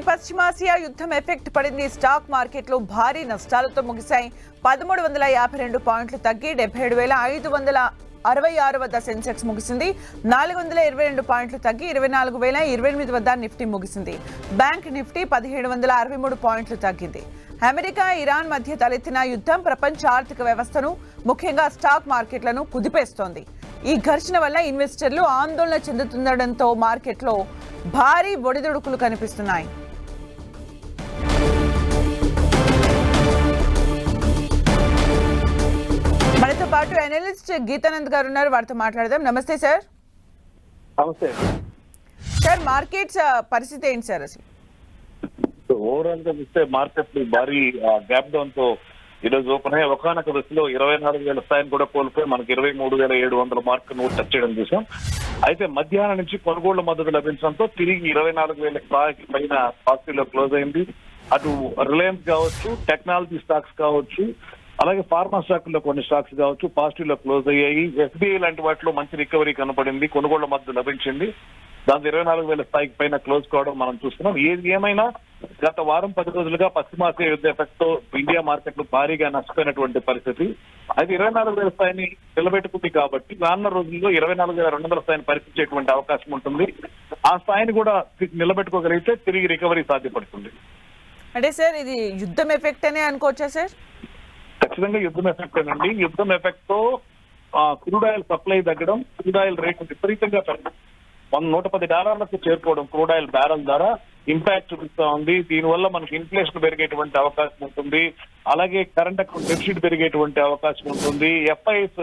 పశ్చిమాసియా యుద్ధం ఎఫెక్ట్ పడింది. స్టాక్ మార్కెట్లు భారీ నష్టాలతో ముగిశాయి. 1352 పాయింట్లు తగ్గి 77,566 వద్ద సెన్సెక్స్ ముగిసింది. 422 పాయింట్లు తగ్గి 24,028 వద్ద నిఫ్టీ ముగిసింది. బ్యాంక్ నిఫ్టీ 1763 పాయింట్లు తగ్గింది. అమెరికా ఇరాన్ మధ్య తలెత్తిన యుద్ధం ప్రపంచ ఆర్థిక వ్యవస్థను, ముఖ్యంగా స్టాక్ మార్కెట్లను కుదిపేస్తోంది. ఈ ఘర్షణ వల్ల ఇన్వెస్టర్లు ఆందోళన చెందుతుండటంతో మార్కెట్లో భారీ ఒడిదుడుకులు కనిపిస్తున్నాయి. మనతో పాటు అనలిస్ట్ గీతానంద్ గారు ఉన్నారు, వారితో మాట్లాడదాం. నమస్తే సార్. నమస్తే సార్, మార్కెట్స్ పరిస్థితి ఏంటి సార్? అసలు ఓవరాల్ గా చూస్తే మార్కెట్ భారీ గ్యాప్ డౌన్ తో ఈ రోజు ఓపెన్ అయ్యి ఒకనొక దశలో 24,000 స్థాయిని కూడా కోల్పోయి మనకి 23,700 మార్కును టచ్ చేయడం చూసాం. అయితే మధ్యాహ్నం నుంచి కొనుగోళ్ల మద్దతు లభించడంతో తిరిగి 24,000 స్థాయికి పైన పాజిటివ్ లో క్లోజ్ అయింది. అటు రిలయన్స్ కావచ్చు, టెక్నాలజీ స్టాక్స్ కావచ్చు, అలాగే ఫార్మా స్టాక్ లో కొన్ని స్టాక్స్ కావచ్చు పాజిటివ్ లో క్లోజ్ అయ్యాయి. ఎస్బీఐ లాంటి వాటిలో మంచి రికవరీ కనపడింది, కొనుగోళ్ల మద్దతు లభించింది. దాంతో 24,000 స్థాయికి పైన క్లోజ్ కావడం మనం చూస్తున్నాం. ఏది ఏమైనా గత వారం 10 రోజులుగా పశ్చిమాసియా యుద్ధ ఎఫెక్ట్ తో ఇండియా మార్కెట్లు భారీగా నష్టపోయినటువంటి పరిస్థితి. అయితే 24,000 స్థాయిని నిలబెట్టుకుంది కాబట్టి రానున్న రోజుల్లో 24,200 స్థాయిని పరిస్థించేటువంటి అవకాశం ఉంటుంది. ఆ స్థాయిని కూడా నిలబెట్టుకోగలిగితే తిరిగి రికవరీ సాధ్యపడుతుంది. అంటే సార్, ఇది యుద్ధం ఎఫెక్ట్ అనే అనుకోవచ్చా సార్? ఖచ్చితంగా యుద్ధం ఎఫెక్ట్ అండి. యుద్ధం ఎఫెక్ట్ తో క్రూడ్ ఆయిల్ సప్లై తగ్గడం, క్రూడ్ ఆయిల్ రేటు విపరీతంగా పెరగడం, $110 చేరుకోవడం క్రూడ్ ఆయిల్ బ్యారల్ ద్వారా ఇంపాక్ట్ చూపిస్తా ఉంది. దీనివల్ల మనకి ఇన్ఫ్లేషన్ పెరిగేటువంటి అవకాశం ఉంటుంది. అలాగే కరెంట్ అకౌంట్ డెఫిసిట్ పెరిగేటువంటి అవకాశం ఉంటుంది. ఎఫ్ఐఎస్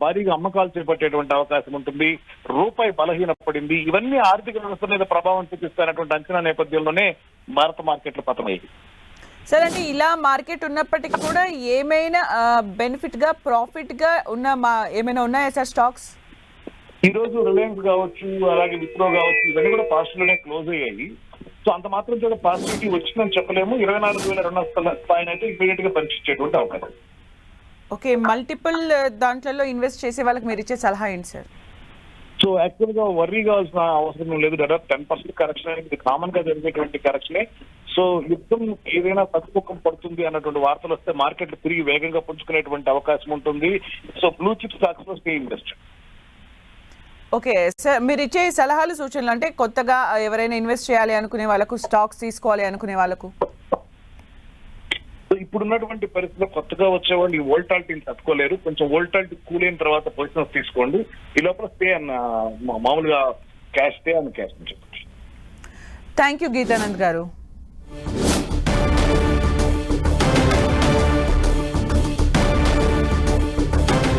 భారీగా అమ్మకాలు చేపట్టేటువంటి అవకాశం ఉంటుంది. రూపాయి బలహీనపడింది. ఇవన్నీ ఆర్థిక వ్యవస్థ మీద ప్రభావం చూపిస్తున్నటువంటి అంచనా నేపథ్యంలోనే భారత మార్కెట్లు పతమయ్యాయి. సార్, అంటే ఇలా మార్కెట్ ఉన్నప్పటికీ కూడా ఏమైనా బెనిఫిట్ గా, ప్రాఫిట్ గా ఏమైనా ఉన్నాయా సార్ స్టాక్స్? ఈ రోజు రిలయన్స్ కావచ్చు, అలాగే విప్రో కావచ్చు, ఇవన్నీ కూడా పాజిటివ్ లోనే క్లోజ్ అయ్యాయి. సో అంత మాత్రం చేత పాజిటివిటీ వచ్చిందని చెప్పలేము. 24,200 స్థాయిని అయితే ఇమీడియట్ గా పరీక్షించేటువంటి అవకాశం. ఓకే, మల్టిపుల్ దాంట్లో ఇన్వెస్ట్ చేసే వాళ్ళకి మీరు ఇచ్చే సలహా ఏంటి సార్? సో యాక్చువల్ గా వర్రీ కావాల్సిన అవసరం లేదు. దాదాపు 10% కరెక్షన్ అనేది ఇది కామన్ గా జరిగేటువంటి కరెక్షనే. సో యుద్ధం ఏదైనా తగ్గుముఖం పడుతుంది అన్నటువంటి వార్తలు వస్తే మార్కెట్లు తిరిగి వేగంగా పుంజుకునేటువంటి అవకాశం ఉంటుంది. సో బ్లూ చిప్ స్టాక్స్ లో స్టే ఇన్వెస్ట్. ఓకే సార్, మీరు ఇచ్చే సలహాలు, సూచనలు అంటే కొత్తగా ఎవరైనా ఇన్వెస్ట్ చేయాలి అనుకునే వాళ్ళకు, స్టాక్స్ తీసుకోవాలి అనుకునే వాళ్ళకు? ఇప్పుడున్నటువంటి పరిస్థితిలో కొత్తగా వచ్చేవాళ్ళు ఈ వోల్టాలిటీని తట్టుకోలేరు. కొంచెం వోల్టాలిటీ కూల్ అయిన తర్వాత పొజిషన్స్ తీసుకోండి. ఈ లోపల స్టే అన్న మామూలుగా క్యాష్ స్టే అన్న క్యాష్ అని చెప్పచ్చు. థ్యాంక్ యూ గీతానంద్ గారు.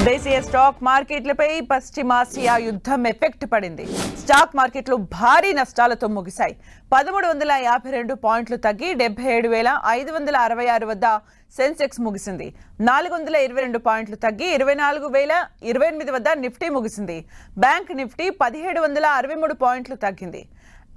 దేశీయ స్టాక్ మార్కెట్లపై పశ్చిమాసియా యుద్ధం ఎఫెక్ట్ పడింది. స్టాక్ మార్కెట్లు భారీ నష్టాలతో ముగిశాయి. 1352 పాయింట్లు తగ్గి 77,566 వద్ద సెన్సెక్స్ ముగిసింది. 422 పాయింట్లు తగ్గి 24,028 వద్ద నిఫ్టీ ముగిసింది. బ్యాంక్ నిఫ్టీ 1763 పాయింట్లు తగ్గింది.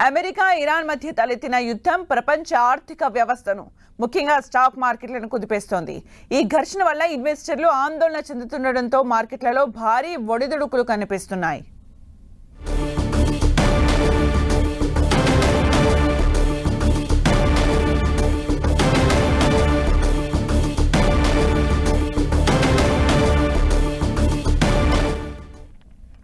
అమెరికా ఇరాన్ మధ్య తలెత్తిన యుద్ధం ప్రపంచ ఆర్థిక వ్యవస్థను, ముఖ్యంగా స్టాక్ మార్కెట్లను కుదిపేస్తోంది. ఈ ఘర్షణ వల్ల ఇన్వెస్టర్లు ఆందోళన చెందుతుండటంతో మార్కెట్లలో భారీ ఒడిదుడుకులు కనిపిస్తున్నాయి.